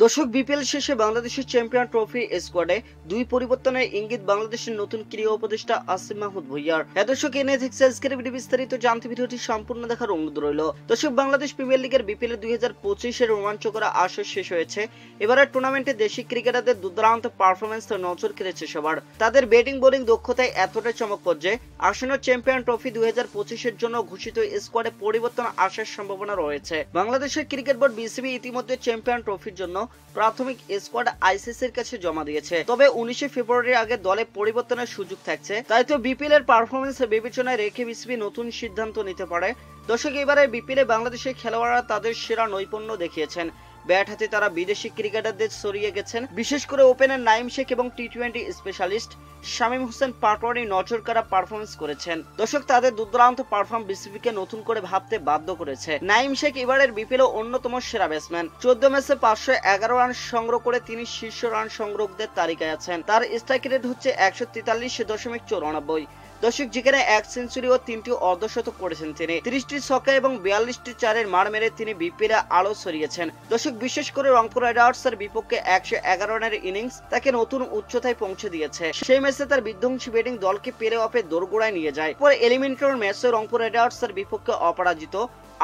দর্শক বিপিএল শেষে বাংলাদেশের চ্যাম্পিয়ন ট্রফি স্কোয়াডে দুই পরিবর্তনের ইঙ্গিত বাংলাদেশের নতুন ক্রীড়া উপদেষ্টা আসিফ মাহমুদ ভুঁইয়ার। দর্শক এনে থাকছে আজকের ভিডিও, বিস্তারিত জানতে ভিডিওটি সম্পূর্ণ দেখার অনুরোধ রইল। দর্শক বাংলাদেশ প্রিমিয়ার লিগের বিপিএল 2025-এর রোমাঞ্চকর আসর শেষ হয়েছে। এবারের টুর্নামেন্টে দেশি ক্রিকেটারদের দুর্দান্ত পারফরমেন্স নজর কেড়েছে সবার। তাদের ব্যাটিং বোলিং দক্ষতায় এতটাই চমকপ্রদ যে আসন্ন চ্যাম্পিয়ন ট্রফি 2025-এর জন্য ঘোষিত স্কোয়াডে পরিবর্তন আসার সম্ভাবনা রয়েছে। বাংলাদেশের ক্রিকেট বোর্ড বিসিবি ইতিমধ্যে চ্যাম্পিয়ন ট্রফির জন্য প্রাথমিক স্কোয়াড আইসিসির কাছে জমা দিয়েছে। তবে 19 ফেব্রুয়ারির আগে দলে পরিবর্তনের সুযোগ থাকছে। তাই তো বিপিএল এর পারফরমেন্স বিবেচনায় রেখে বিসিবি নতুন সিদ্ধান্ত নিতে পারে। দর্শক এবারে বিপিএল এ বাংলাদেশের খেলোয়াড়রা তাদের সেরা নৈপুণ্য দেখিয়েছেন। ব্যাট হাতে তারা বিদেশি ক্রিকেটারদের সরিয়ে গেছেন। বিশেষ করে ওপেনার নাঈম শেখ এবং টি-20 স্পেশালিস্ট শামীম হোসেন পাটোয়ারি নজর কাড়া পারফরমেন্স করেছেন। দর্শক তাদের দুর্দান্ত পারফর্ম বিসিবিকে নতুন করে ভাবতে বাধ্য করেছে। নাঈম শেখ এবারের বিপিএল অন্যতম সেরা ব্যাটসম্যান। 14 ম্যাচে 511 রান সংগ্রহ করে তিনি শীর্ষ রান সংগ্রহকদের তালিকায় আছেন। তার স্ট্রাইক রেট হচ্ছে 143.94। দর্শক যেখানে এক সেঞ্চুরি ও 3টি অর্ধশতক করেছেন তিনি। 30টি ছক্কা এবং 42টি চারের মার মেরে তিনি বিপিএল আলো ছড়িয়েছেন। দর্শক বিশেষ করে রংপুর রাইডার্সের বিপক্ষে 111 রানের ইনিংস তাকে নতুন উচ্চতায় পৌঁছে দিয়েছে। সেই ম্যাচে তার বিধ্বংসী ব্যাটিং দলকে প্লে অফে দোরগোড়ায় নিয়ে যায়। পরে এলিমিনেটর ম্যাচে রংপুর রাইডার্সের বিপক্ষে অপরাজিত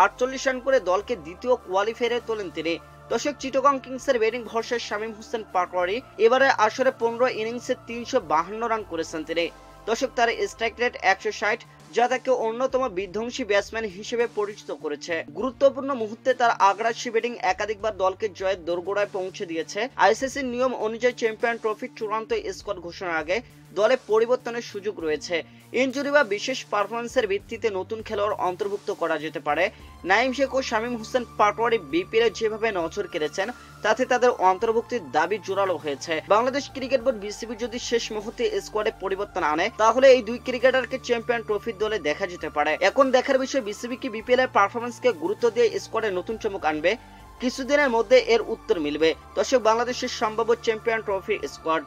48 রান করে দলকে দ্বিতীয় কোয়ালিফায়ারে তোলেন তিনি। দর্শক চিটাগং কিংসের ব্যাটিং ভরসায় শামীম হোসেন পাটোয়ারি এবারে আসরে 15 ইনিংসে 352 রান করেছেন তিনি। দর্শক তার স্ট্রাইক রেট 160, যা তাকে অন্যতম বিধ্বংসী ব্যাটসম্যান হিসেবে পরিচিত করেছে। গুরুত্বপূর্ণ মুহূর্তে তার আগ্রাসী ব্যাটিং একাধিকবার দলকে জয়ের দোরগোড়ায় পৌঁছে দিয়েছে। আইসিসির নিয়ম অনুযায়ী চ্যাম্পিয়ন ট্রফির চূড়ান্ত স্কোয়াড ঘোষণার আগে দলে পরিবর্তনের সুযোগ রয়েছে। ইনজুরি বা বিশেষ পারফরমেন্সের ভিত্তিতে নতুন খেলোয়াড় অন্তর্ভুক্ত করা যেতে পারে। নাঈম শেখ ও শামীম হোসেন পাটোয়ারি বিপিএল যেভাবে নজর কেড়েছেন তাতে তাদের অন্তর্ভুক্তির দাবি জোরালো হয়েছে। বাংলাদেশ ক্রিকেট বোর্ড বিসিবি যদি শেষ মুহূর্তে স্কোয়াডে পরিবর্তন আনে তাহলে এই দুই ক্রিকেটারকে চ্যাম্পিয়ন ট্রফির দলে দেখা যেতে পারে। এখন দেখার বিষয় বিসিবি কি বিপিএল এর পারফরমেন্সকে গুরুত্ব দিয়ে স্কোয়াডে নতুন চমক আনবে। কিছুদিনের মধ্যে এর উত্তর মিলবে। দর্শক বাংলাদেশের সম্ভাব্য champion trophy squad: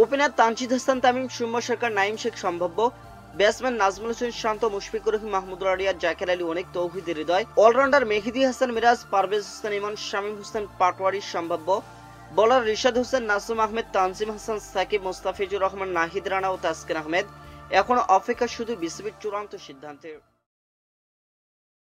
opener Tanzid Hasan Tamim, Soumya Sarkar, Naim Sheikh সম্ভাব্য। ব্যাটসম্যান নাজমুল হোসেন শান্ত, মুশফিকুর রহিম, মাহমুদুল্লাহ রিয়াদ, জাকের আলী অনেক, তৌহিদ হৃদয়। অলরাউন্ডার মেহেদী হাসান মিরাজ, পারভেজ হোসেন ইমন, শামীম হোসেন পাটোয়ারি সম্ভাব্য। বোলার রিশাদ হোসেন, নাসুম আহমেদ, তানজিম হাসান, সাকিব, মোস্তাফিজুর রহমান, নাহিদ রানা ও তাসকিন আহমেদ। এখন অপেক্ষা শুধু বিসিবির চূড়ান্ত সিদ্ধান্তের।